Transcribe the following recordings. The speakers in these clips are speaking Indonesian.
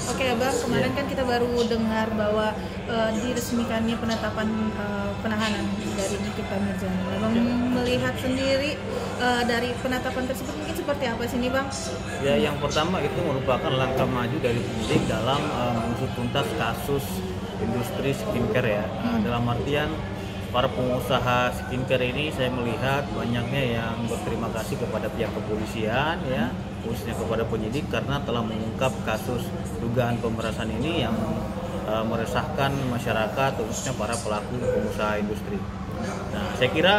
Oke Abang, kemarin kan kita baru dengar bahwa diresmikannya penetapan penahanan dari Nikita Mirzani. Abang melihat sendiri dari penetapan tersebut mungkin seperti apa sih nih Bang? Ya, yang pertama itu merupakan langkah maju dari penyidik dalam mengusut tuntas kasus industri skincare ya. Dalam artian para pengusaha skincare ini saya melihat banyaknya yang berterima kasih kepada pihak kepolisian ya, khususnya kepada penyidik karena telah mengungkap kasus dugaan pemerasan ini yang meresahkan masyarakat khususnya para pelaku pengusaha industri. Nah, saya kira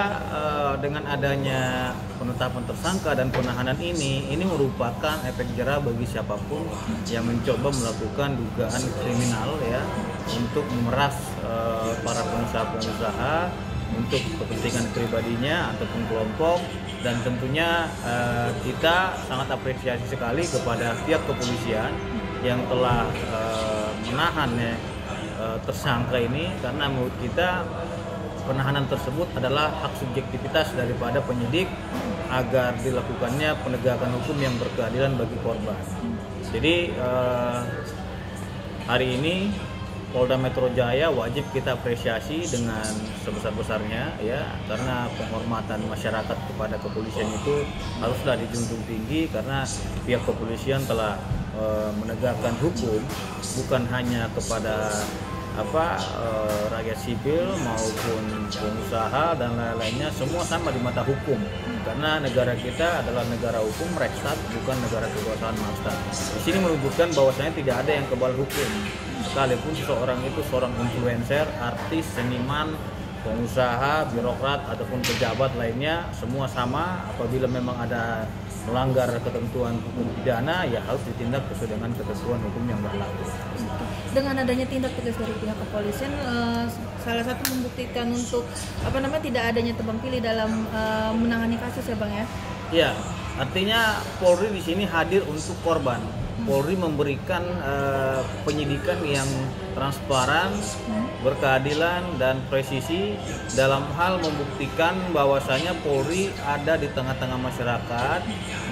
dengan adanya penetapan tersangka dan penahanan ini merupakan efek jerah bagi siapapun yang mencoba melakukan dugaan kriminal ya untuk memeras para pengusaha-pengusaha untuk kepentingan pribadinya ataupun kelompok. Dan tentunya kita sangat apresiasi sekali kepada pihak kepolisian yang telah menahan tersangka ini, karena menurut kita penahanan tersebut adalah hak subjektivitas daripada penyidik agar dilakukannya penegakan hukum yang berkeadilan bagi korban. Jadi hari ini Polda Metro Jaya wajib kita apresiasi dengan sebesar-besarnya ya, karena penghormatan masyarakat kepada kepolisian itu haruslah dijunjung tinggi, karena pihak kepolisian telah menegakkan hukum bukan hanya kepada rakyat sipil maupun pengusaha dan lain-lainnya, semua sama di mata hukum, karena negara kita adalah negara hukum, Rekssat, bukan negara kekuasaan maksa. Di sini menunjukkan bahwasanya tidak ada yang kebal hukum, sekalipun seseorang itu seorang influencer, artis, seniman, pengusaha, birokrat ataupun pejabat lainnya, semua sama. Apabila memang ada melanggar ketentuan hukum pidana, ya harus ditindak sesuai dengan ketentuan hukum yang berlaku. Dengan adanya tindak tegas dari pihak kepolisian, salah satu membuktikan untuk tidak adanya tebang pilih dalam menangani kasus ya Bang ya? Ya, artinya Polri di sini hadir untuk korban. Polri memberikan penyidikan yang transparan, berkeadilan dan presisi dalam hal membuktikan bahwasanya Polri ada di tengah-tengah masyarakat,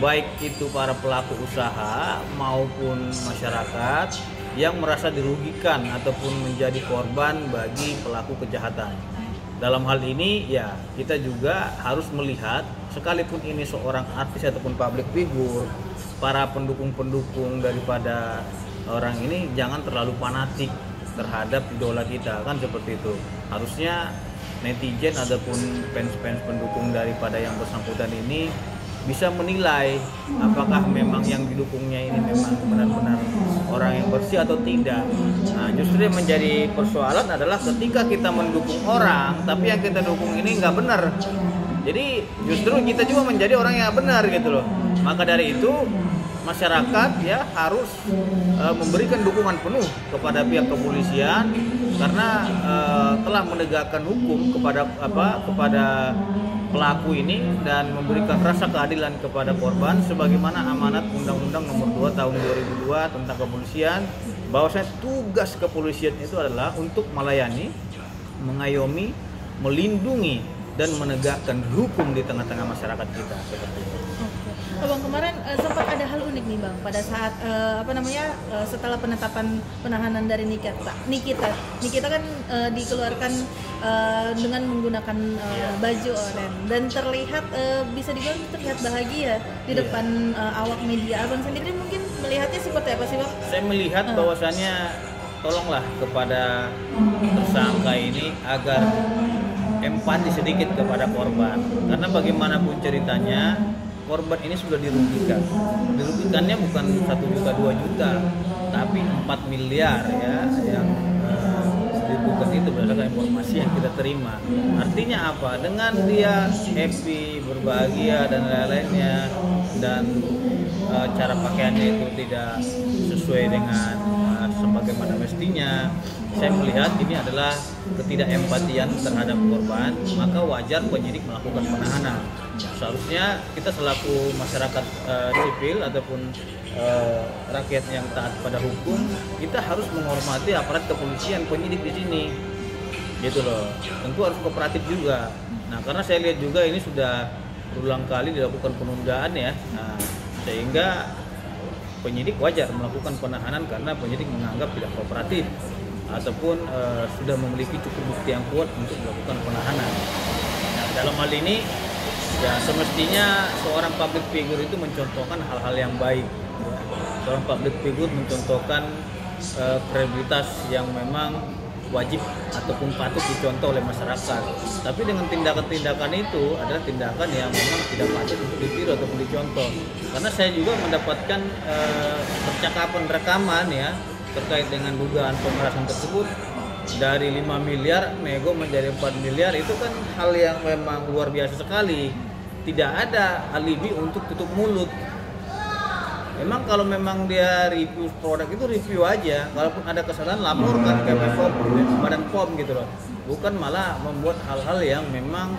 baik itu para pelaku usaha maupun masyarakat yang merasa dirugikan ataupun menjadi korban bagi pelaku kejahatan. Dalam hal ini ya kita juga harus melihat, sekalipun ini seorang artis ataupun public figure, para pendukung-pendukung daripada orang ini jangan terlalu fanatik terhadap idola kita, kan seperti itu. Harusnya netizen ataupun fans-fans pendukung daripada yang bersangkutan ini bisa menilai apakah memang yang didukungnya ini memang benar-benar orang yang bersih atau tidak. Nah, justru yang menjadi persoalan adalah ketika kita mendukung orang tapi yang kita dukung ini nggak benar. Jadi justru kita juga menjadi orang yang benar gitu loh. Maka dari itu masyarakat ya harus memberikan dukungan penuh kepada pihak kepolisian karena telah menegakkan hukum kepada pelaku ini dan memberikan rasa keadilan kepada korban sebagaimana amanat Undang-Undang Nomor 2 Tahun 2002 tentang kepolisian, bahwasanya tugas kepolisian itu adalah untuk melayani, mengayomi, melindungi dan menegakkan hukum di tengah-tengah masyarakat kita seperti itu. Bang, kemarin sempat ada hal unik nih Bang pada saat setelah penetapan penahanan dari Nikita kan dikeluarkan dengan menggunakan baju oranye dan terlihat bisa dibilang terlihat bahagia di depan awak media. Abang sendiri mungkin melihatnya seperti apa sih Bang? Saya melihat bahwasannya tolonglah kepada tersangka ini agar empati sedikit kepada korban, karena bagaimanapun ceritanya korban ini sudah dirugikan. Dirugikannya bukan 1 juta 2 juta tapi 4 miliar ya yang dirugikan itu berdasarkan informasi yang kita terima. Artinya apa? Dengan dia happy, berbahagia dan lain-lainnya, dan cara pakaiannya itu tidak sesuai dengan sebagaimana mestinya, saya melihat ini adalah ketidakempatian terhadap korban, maka wajar penyidik melakukan penahanan. Seharusnya kita selaku masyarakat sipil ataupun rakyat yang taat pada hukum, kita harus menghormati aparat kepolisian, penyidik di sini, gitu loh. Tentu harus kooperatif juga. Nah, karena saya lihat juga ini sudah berulang kali dilakukan penundaan ya, sehingga penyidik wajar melakukan penahanan karena penyidik menganggap tidak kooperatif ataupun sudah memiliki cukup bukti yang kuat untuk melakukan penahanan. Nah, dalam hal ini ya semestinya seorang public figure itu mencontohkan hal-hal yang baik. Seorang public figure mencontohkan kredibilitas yang memang wajib ataupun patut dicontoh oleh masyarakat. Tapi dengan tindakan-tindakan itu adalah tindakan yang memang tidak patut untuk ditiru ataupun dicontoh. Karena saya juga mendapatkan percakapan rekaman ya terkait dengan dugaan pemerasan tersebut, dari 5 miliar nego menjadi 4 miliar, itu kan hal yang memang luar biasa sekali. Tidak ada alibi untuk tutup mulut. Memang kalau memang dia review produk itu review aja, kalaupun ada kesalahan laporkan ke Badan POM gitu loh, bukan malah membuat hal-hal yang memang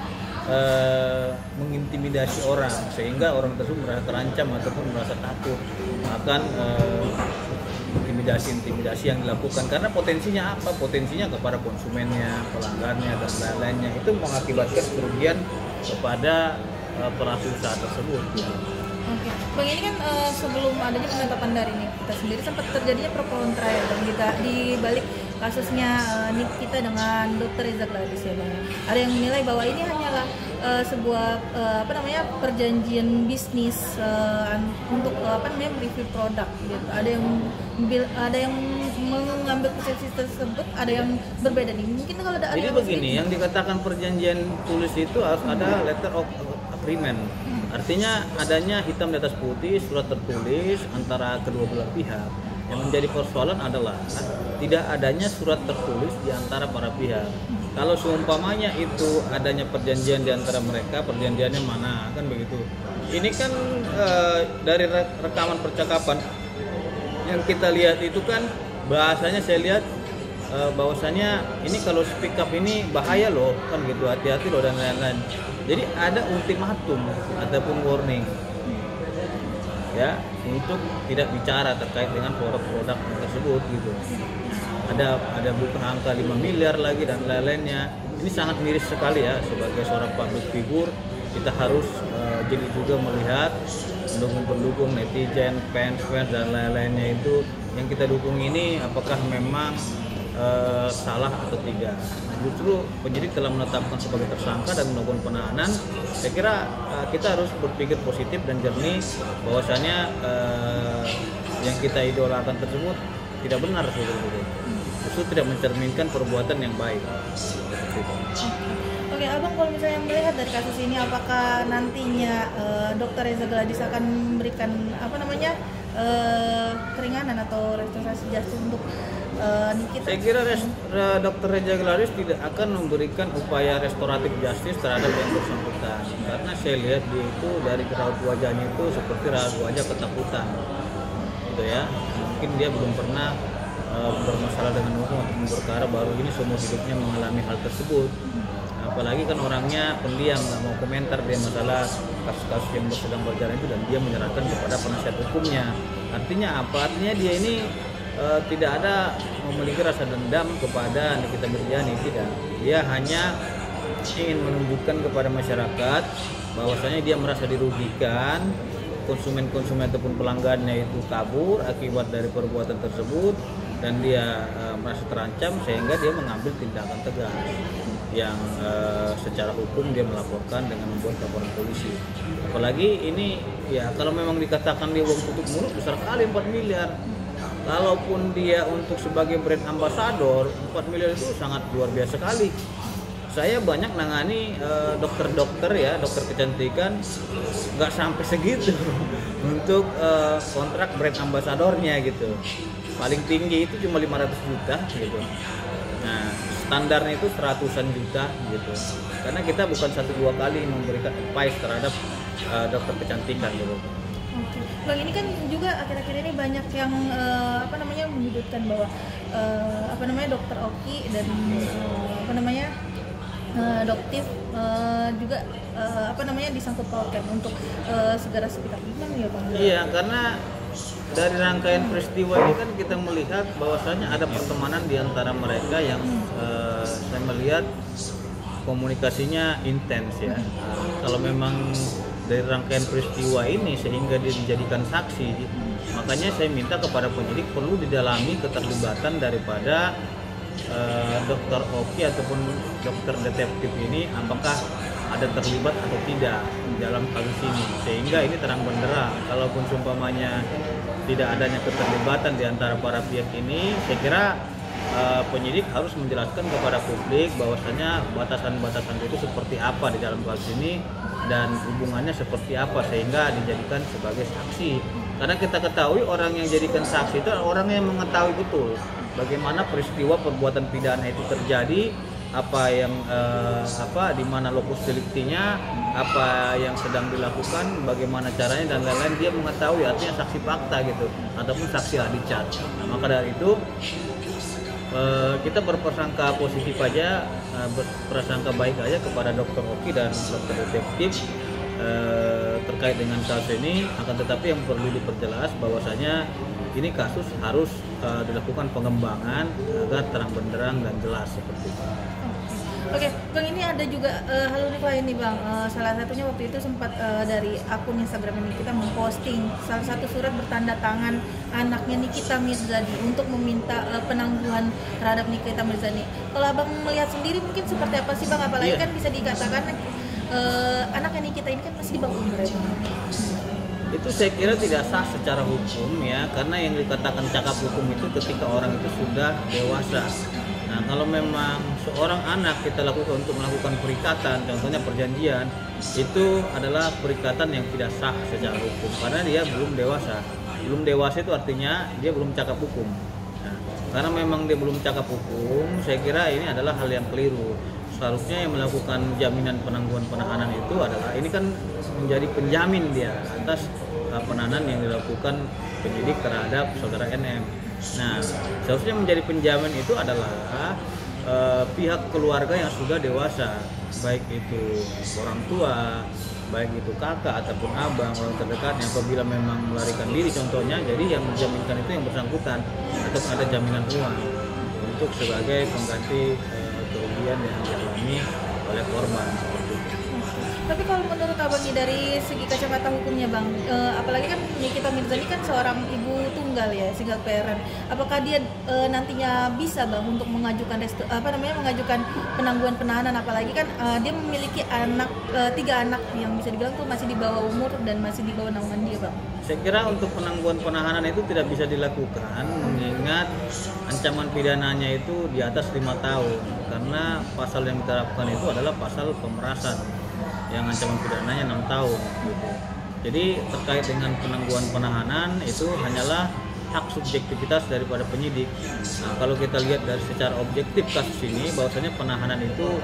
mengintimidasi orang sehingga orang tersebut merasa terancam ataupun merasa takut akan intimidasi yang dilakukan. Karena potensinya apa? Potensinya kepada konsumennya, pelanggannya dan lain-lainnya, itu mengakibatkan kerugian kepada pelaku usaha tersebut. Oke, Bang, ini kan sebelum adanya penetapan dari Nikita sendiri sempat terjadinya pro kontra ya Bang, di balik kasusnya Nikita dengan Dr. Reza Gladys ya Bang. Ada yang menilai bahwa ini hanyalah sebuah perjanjian bisnis untuk review produk gitu. Ada yang mengambil posisi tersebut, ada yang berbeda nih. Mungkin kalau ada jadi begini, yang dikatakan perjanjian tulis itu harus ada letter of agreement. Artinya adanya hitam di atas putih, surat tertulis antara kedua belah pihak. Yang menjadi persoalan adalah tidak adanya surat tertulis di antara para pihak. Kalau seumpamanya itu adanya perjanjian di antara mereka, perjanjiannya mana, kan begitu. Ini kan dari rekaman percakapan yang kita lihat itu kan bahasanya saya lihat bahwasanya ini kalau speak up ini bahaya loh, kan gitu, hati-hati loh dan lain-lain. Jadi ada ultimatum ataupun warning ya untuk tidak bicara terkait dengan produk-produk tersebut gitu. Ada bukan angka 5 miliar lagi dan lain-lainnya. Ini sangat miris sekali ya, sebagai seorang public figure kita harus jadi juga melihat pendukung-pendukung, netizen, fans dan lain-lainnya itu yang kita dukung ini apakah memang salah atau tidak. Justru penyidik telah menetapkan sebagai tersangka dan melakukan penahanan. Saya kira kita harus berpikir positif dan jernih bahwasanya yang kita idolakan tersebut tidak benar sebetulnya. Justru tidak mencerminkan perbuatan yang baik. Oke, Abang kalau misalnya melihat dari kasus ini, apakah nantinya Dr. Reza Gladys akan memberikan keringanan atau restoratif justice untuk Nikita? Saya kira Dr. Reza Gladys tidak akan memberikan upaya restoratif justice terhadap yang bersangkutan, karena saya lihat dia itu dari raut wajahnya itu seperti raut wajah ketakutan, gitu ya. Mungkin dia belum pernah bermasalah dengan hukum atau perkara, baru ini seumur hidupnya mengalami hal tersebut. Apalagi kan orangnya pendiam, nggak mau komentar dia masalah kasus-kasus yang sedang berjalan itu, dan dia menyerahkan kepada penasihat hukumnya. Artinya apa? Artinya dia ini tidak ada memiliki rasa dendam kepada Nikita Mirjani, tidak. Dia hanya ingin menunjukkan kepada masyarakat bahwasanya dia merasa dirugikan, konsumen-konsumen ataupun pelanggannya itu kabur akibat dari perbuatan tersebut, dan dia merasa terancam sehingga dia mengambil tindakan tegas yang secara hukum dia melaporkan dengan membuat laporan polisi. Apalagi ini ya kalau memang dikatakan dia uang tutup mulut besar kali 4 miliar. Kalaupun dia untuk sebagai brand ambassador 4 miliar itu sangat luar biasa sekali. Saya banyak nangani dokter-dokter ya, dokter kecantikan, nggak sampai segitu untuk kontrak brand ambassadornya gitu. Paling tinggi itu cuma 500 juta gitu. Nah, standarnya itu 100-an juta gitu. Karena kita bukan 1-2 kali memberikan advice terhadap dokter kecantikan gitu. Oke, Bang, ini kan juga akhir-akhir ini banyak yang menyudutkan bahwa Dokter Oki dan Doktif juga disangkut pautkan untuk segera speak up, gimana ya Bang? Iya, karena dari rangkaian peristiwa ini kan kita melihat bahwasanya ada pertemanan di antara mereka yang saya melihat komunikasinya intens ya. Kalau memang dari rangkaian peristiwa ini sehingga dia dijadikan saksi, Makanya saya minta kepada penyidik perlu didalami keterlibatan daripada dokter Oki ataupun dokter detektif ini, apakah ada terlibat atau tidak dalam kasus ini, sehingga ini terang benderang. Kalaupun seumpamanya tidak adanya keterlibatan di antara para pihak ini, saya kira penyidik harus menjelaskan kepada publik bahwasanya batasan-batasan itu seperti apa di dalam kasus ini dan hubungannya seperti apa sehingga dijadikan sebagai saksi. Karena kita ketahui orang yang jadikan saksi itu orang yang mengetahui betul bagaimana peristiwa perbuatan pidana itu terjadi, apa yang di mana lokus deliktinya, apa yang sedang dilakukan, bagaimana caranya dan lain-lain, dia mengetahui, artinya saksi fakta gitu ataupun saksi adicat. Nah, maka dari itu kita berprasangka positif aja, berprasangka baik aja kepada Dokter Oki dan Dokter Detektif terkait dengan kasus ini. Akan tetapi yang perlu diperjelas bahwasanya ini kasus harus dilakukan pengembangan agar terang benderang dan jelas seperti itu. Oke, Bang, ini ada juga hal unik lain nih Bang. Salah satunya waktu itu sempat dari akun Instagram ini kita memposting salah satu surat bertanda tangan anaknya Nikita Mirzani untuk meminta penangguhan terhadap Nikita Mirzani. Kalau Abang melihat sendiri mungkin seperti apa sih Bang? Apalagi kan bisa dikatakan anaknya Nikita ini kan masih di bawah umur ya Bang. Itu saya kira tidak sah secara hukum ya, karena yang dikatakan cakap hukum itu ketika orang itu sudah dewasa. Nah, kalau memang seorang anak kita lakukan untuk melakukan perikatan, contohnya perjanjian, itu adalah perikatan yang tidak sah secara hukum karena dia belum dewasa. Belum dewasa itu artinya dia belum cakap hukum. Nah, karena memang dia belum cakap hukum, saya kira ini adalah hal yang keliru. Seharusnya yang melakukan jaminan penangguhan penahanan itu adalah, ini kan menjadi penjamin dia atas penahanan yang dilakukan penyidik terhadap saudara NM. Nah, seharusnya menjadi penjamin itu adalah pihak keluarga yang sudah dewasa, baik itu orang tua, baik itu kakak ataupun abang, orang terdekatnya. Apabila memang melarikan diri contohnya, jadi yang menjaminkan itu yang bersangkutan atau ada jaminan uang untuk sebagai pengganti kerugian yang dialami oleh korban seperti itu. Tapi kalau menurut Abang nih dari segi kacamata hukumnya Bang, apalagi kan Nikita Mirzani kan seorang ibu tunggal ya, single parent. Apakah dia nantinya bisa Bang untuk mengajukan mengajukan penangguhan penahanan, apalagi kan dia memiliki anak 3 anak yang bisa dibilang tuh masih di bawah umur dan masih di bawah naungan dia Bang. Saya kira untuk penangguhan penahanan itu tidak bisa dilakukan mengingat ancaman pidananya itu di atas 5 tahun, karena pasal yang diterapkan itu adalah pasal pemerasan yang ancaman pidananya 6 tahun gitu. Jadi terkait dengan penangguhan penahanan itu hanyalah hak subjektivitas daripada penyidik. Nah, kalau kita lihat dari secara objektif kasus ini, bahwasanya penahanan itu,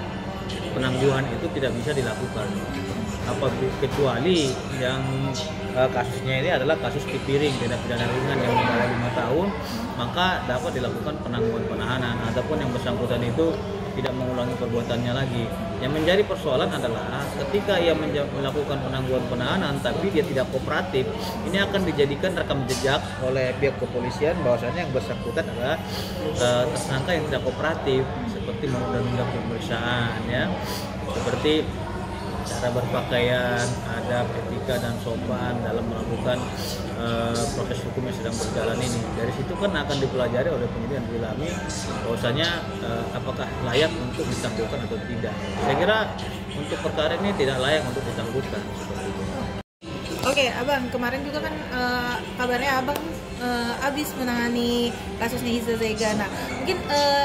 penangguhan itu tidak bisa dilakukan kecuali yang kasusnya ini adalah kasus kipiring, tindak pidana ringan yang di bawah 5 tahun, maka dapat dilakukan penangguhan penahanan ataupun yang bersangkutan itu tidak mengulangi perbuatannya lagi. Yang menjadi persoalan adalah ketika ia melakukan penangguhan penahanan tapi dia tidak kooperatif, ini akan dijadikan rekam jejak oleh pihak kepolisian bahwasanya yang bersangkutan adalah tersangka yang tidak kooperatif, seperti menunda-nunda pemeriksaan ya, seperti cara berpakaian, adab, etika dan sopan dalam melakukan proses hukum yang sedang berjalan ini. Dari situ kan akan dipelajari oleh penyidik dan dilami bahwasanya apakah layak untuk ditangguhkan atau tidak. Saya kira untuk perkara ini tidak layak untuk ditangguhkan seperti itu. Oke, Abang, kemarin juga kan kabarnya Abang habis menangani kasusnya Iza Zega. Nah, mungkin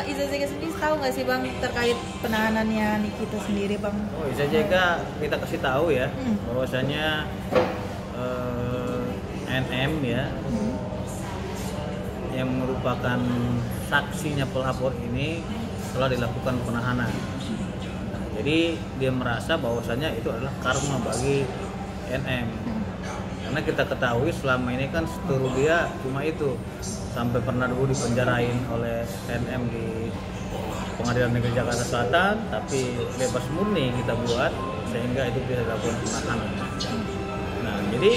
Iza Zega sendiri tahu nggak sih Bang terkait penahanannya Nikita sendiri Bang? Oh, Iza Zega kita kasih tahu ya bahwasanya NM ya yang merupakan saksinya pelapor ini telah dilakukan penahanan. Nah, jadi dia merasa bahwasanya itu adalah karma bagi NM. Karena kita ketahui selama ini kan seteru dia cuma itu, sampai pernah dulu dipenjarain oleh NM di Pengadilan Negeri Jakarta Selatan, tapi bebas murni kita buat sehingga itu bisa dilakukan penahanan. Nah, jadi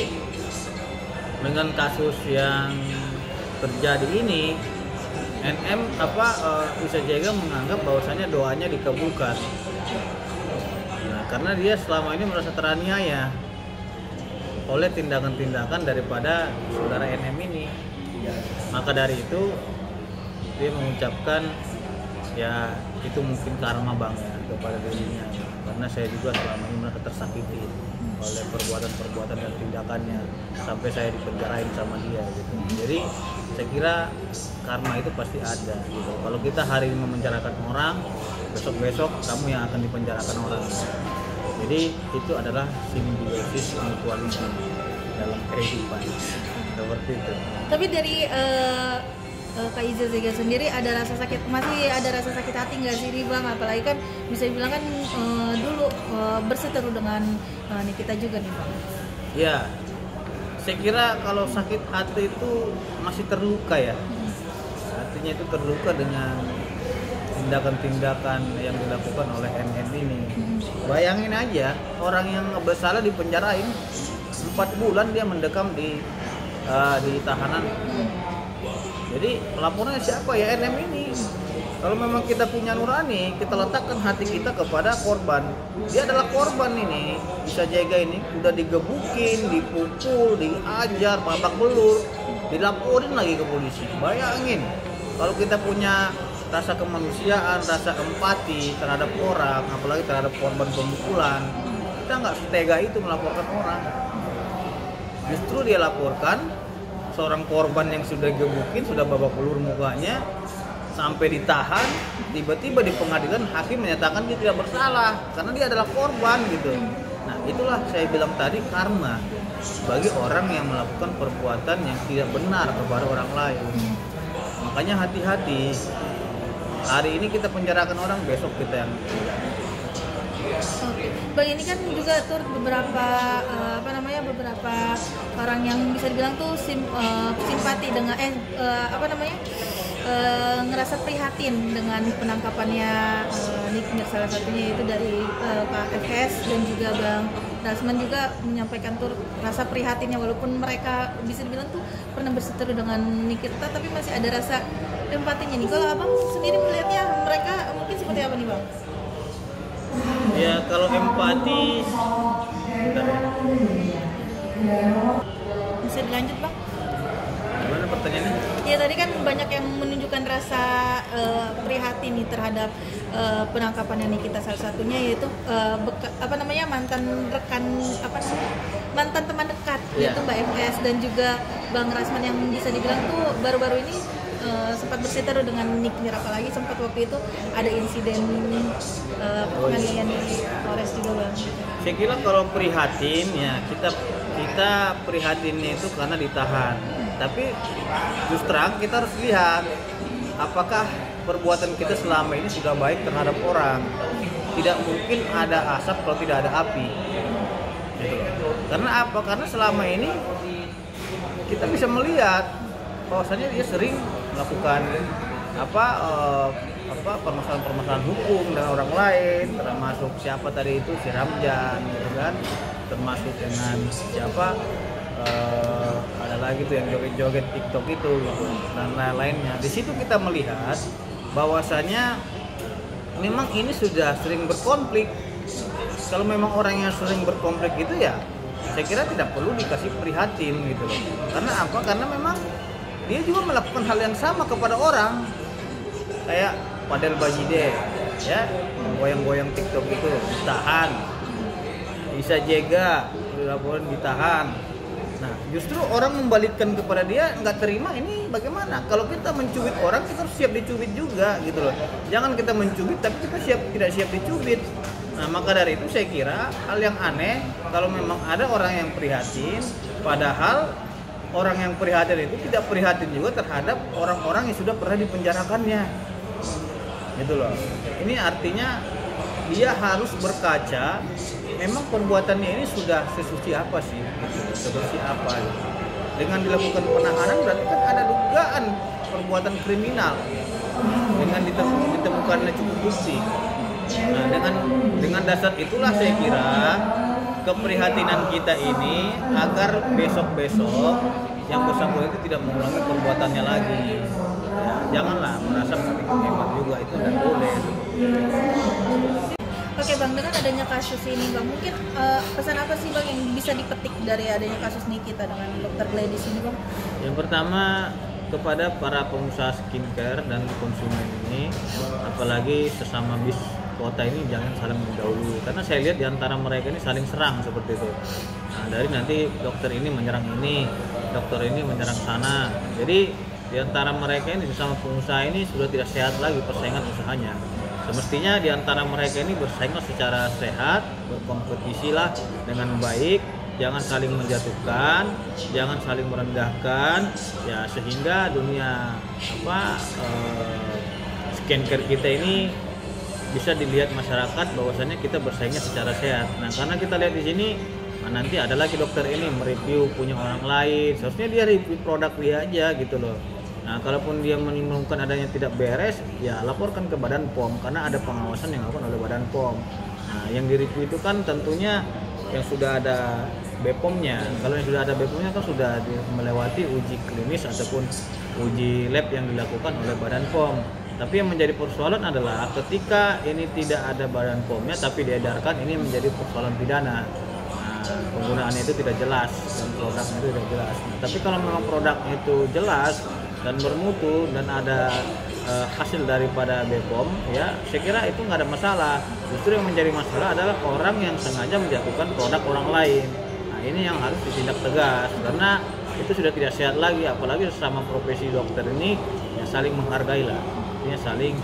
dengan kasus yang terjadi ini, NM Iza Zega menganggap bahwasanya doanya dikabulkan. Nah, karena dia selama ini merasa teraniaya oleh tindakan-tindakan daripada saudara NM ini. Maka dari itu dia mengucapkan ya itu mungkin karma bang ya kepada dirinya, karena saya juga selama ini merasa tersakiti oleh perbuatan-perbuatan dan tindakannya sampai saya dipenjarain sama dia gitu. Jadi saya kira karma itu pasti ada gitu. Kalau kita hari ini memenjarakan orang, besok-besok kamu yang akan dipenjarakan orang. Jadi itu adalah simbiosis mutualisme dalam kehidupan seperti itu. Tapi dari Kak Iza Zega sendiri masih ada rasa sakit hati nggak sih nih bang? Apalagi kan bisa dibilang kan dulu berseteru dengan Nikita juga nih bang. Ya, saya kira kalau sakit hati itu masih terluka ya. Artinya itu terluka dengan tindakan-tindakan yang dilakukan oleh NN ini. Bayangin aja orang yang bersalah dipenjarain 4 bulan dia mendekam di tahanan. Jadi pelapornya siapa ya? NM ini. Kalau memang kita punya nurani, kita letakkan hati kita kepada korban. Dia adalah korban ini. Bisa jaga ini udah digebukin, dipukul, diajar, babak belur, dilaporin lagi ke polisi. Bayangin kalau kita punya rasa kemanusiaan, rasa empati terhadap orang, apalagi terhadap korban pemukulan, kita nggak setega itu melaporkan orang. Justru dia laporkan seorang korban yang sudah gebukin, sudah babak belur mukanya, sampai ditahan, tiba-tiba di pengadilan hakim menyatakan dia tidak bersalah karena dia adalah korban gitu. Nah itulah saya bilang tadi karma bagi orang yang melakukan perbuatan yang tidak benar kepada orang lain. Makanya hati-hati. Hari ini kita penjarakan orang, besok kita yang tidak. Oke. Bang, ini kan juga turut beberapa beberapa orang yang bisa dibilang tuh simpati dengan ngerasa prihatin dengan penangkapannya Nikita, salah satunya itu dari Pak FS dan juga Bang Rasman juga menyampaikan turut rasa prihatinnya, walaupun mereka bisa dibilang tuh pernah berseteru dengan Nikita tapi masih ada rasa empatinya nih. Kalau abang sendiri melihatnya mereka mungkin seperti apa nih bang? Ya kalau empati, bisa dilanjut bang? gimana pertanyaannya? Ya tadi kan banyak yang menunjukkan rasa prihatin nih terhadap penangkapannya Nikita, salah satunya yaitu mantan teman dekat yaitu Mbak FS dan juga Bang Rasman yang bisa dibilang tuh baru-baru ini sempat berseteru dengan Nikita, apalagi sempat waktu itu ada insiden penganiayaan di Polres juga bang. Saya kira kalau prihatin ya kita prihatinnya itu karena ditahan. Tapi justru terang kita harus lihat apakah perbuatan kita selama ini sudah baik terhadap orang. Tidak mungkin ada asap kalau tidak ada api. Karena apa? Karena selama ini kita bisa melihat bahwasanya dia sering melakukan permasalahan-permasalahan hukum dengan orang lain, termasuk siapa tadi itu si Ramjan, gitu kan? Termasuk dengan siapa ada lagi tuh yang joget-joget TikTok itu gitu, dan lain-lainnya. Di situ kita melihat bahwasanya memang ini sudah sering berkonflik. Kalau memang orang yang sering berkonflik itu ya saya kira tidak perlu dikasih prihatin gitu loh. Karena apa? Karena memang dia juga melakukan hal yang sama kepada orang. Kayak Padel Bajide ya, goyang-goyang TikTok itu ditahan. Bisa Jega dilaporin ditahan. Nah, justru orang membalikkan kepada dia nggak terima, ini bagaimana? Kalau kita mencubit orang, kita harus siap dicubit juga gitu loh. Jangan kita mencubit tapi kita tidak siap dicubit. Nah, maka dari itu saya kira hal yang aneh kalau memang ada orang yang prihatin, padahal orang yang prihatin itu tidak prihatin juga terhadap orang-orang yang sudah pernah dipenjarakannya. Gitu loh. Ini artinya dia harus berkaca memang perbuatannya ini sudah sesuci apa sih, sesuci apa. Dengan dilakukan penahanan berarti kan ada dugaan perbuatan kriminal dengan ditemukannya cukup bukti. Nah, dengan dasar itulah saya kira keprihatinan kita ini agar besok-besok yang bersangkutan itu tidak mengulangi perbuatannya lagi. Ya, janganlah merasa sedikit hebat juga, itu tidak boleh. Oke Bang, dengan adanya kasus ini Bang, mungkin pesan apa sih Bang yang bisa dipetik dari adanya kasus Nikita dengan Dokter Gladys ini Bang? Yang pertama, kepada para pengusaha skincare dan konsumen ini, apalagi sesama bis kota ini, jangan saling mendahului, karena saya lihat di antara mereka ini saling serang seperti itu. Nah, dari nanti dokter ini menyerang ini, dokter ini menyerang sana. Jadi di antara mereka ini sesama pengusaha ini sudah tidak sehat lagi persaingan usahanya. Semestinya di antara mereka ini bersaing secara sehat, berkompetisilah dengan baik. Jangan saling menjatuhkan, jangan saling merendahkan, ya sehingga dunia skincare kita ini bisa dilihat masyarakat bahwasannya kita bersaingnya secara sehat. Nah, karena kita lihat di sini, nanti ada lagi dokter ini mereview punya orang lain, seharusnya dia review produk dia aja gitu loh. Nah, kalaupun dia menemukan adanya tidak beres, ya laporkan ke Badan POM karena ada pengawasan yang dilakukan oleh Badan POM. Nah, yang direview itu kan tentunya yang sudah ada BPOM-nya. Kalau yang sudah ada BPOM-nya kan sudah melewati uji klinis ataupun uji lab yang dilakukan oleh Badan POM. Tapi yang menjadi persoalan adalah ketika ini tidak ada Badan POM-nya tapi diedarkan, ini menjadi persoalan pidana. Nah, penggunaannya itu tidak jelas dan produknya itu tidak jelas. Nah, tapi kalau memang produknya itu jelas dan bermutu dan ada hasil daripada BPOM, ya saya kira itu nggak ada masalah. Justru yang menjadi masalah adalah orang yang sengaja menjatuhkan produk orang lain. Nah, ini yang harus ditindak tegas karena itu sudah tidak sehat lagi, apalagi sesama profesi dokter ini ya saling menghargai lah, artinya saling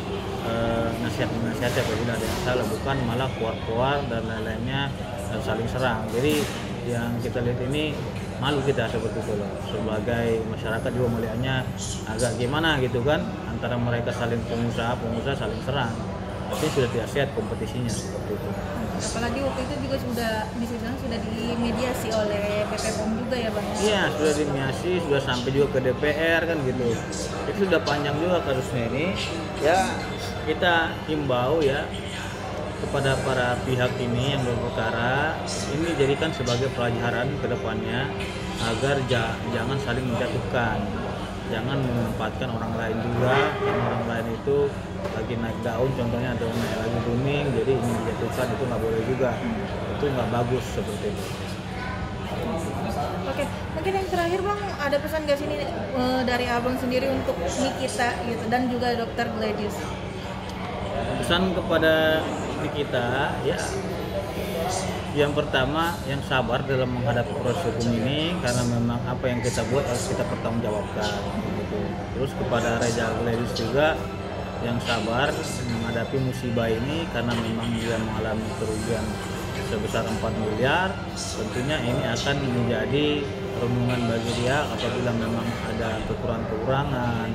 nasihat apabila ada yang salah, bukan malah kuar-kuar dan lain-lainnya dan saling serang. Jadi yang kita lihat ini malu kita seperti itu loh, sebagai masyarakat juga melihatnya agak gimana gitu kan, antara mereka saling pengusaha saling serang, tapi sudah tidak sehat kompetisinya seperti itu. Apalagi waktu itu juga sudah dimediasi oleh BPOM juga ya Bang? Iya, sudah dimediasi, sudah sampai juga ke DPR kan gitu. Itu sudah panjang juga kasusnya ini. Ya kita himbau ya kepada para pihak ini yang berperkara, ini jadikan sebagai pelajaran ke depannya agar jangan saling menjatuhkan, jangan menempatkan orang lain juga, karena orang lain itu lagi naik daun contohnya atau naik lagi booming, jadi ini dijatuhkan, itu nggak boleh juga, itu nggak bagus seperti itu. Oke, mungkin yang terakhir Bang, ada pesan nggak sini dari Abang sendiri untuk Nikita gitu dan juga Dokter Gladys? Pesan kepada kita ya, yang pertama yang sabar dalam menghadapi proses hukum ini, karena memang apa yang kita buat harus kita pertanggungjawabkan gitu. Terus kepada Reza Gladys juga yang sabar menghadapi musibah ini, karena memang dia mengalami kerugian sebesar 4 miliar. Tentunya ini akan menjadi renungan bagi dia apabila memang ada kekurangan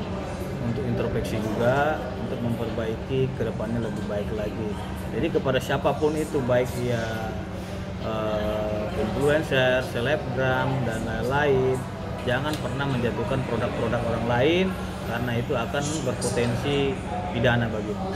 untuk introspeksi juga, untuk memperbaiki ke depannya lebih baik lagi. Jadi kepada siapapun itu, baik dia influencer, selebgram dan lain-lain, jangan pernah menjatuhkan produk-produk orang lain karena itu akan berpotensi pidana bagimu.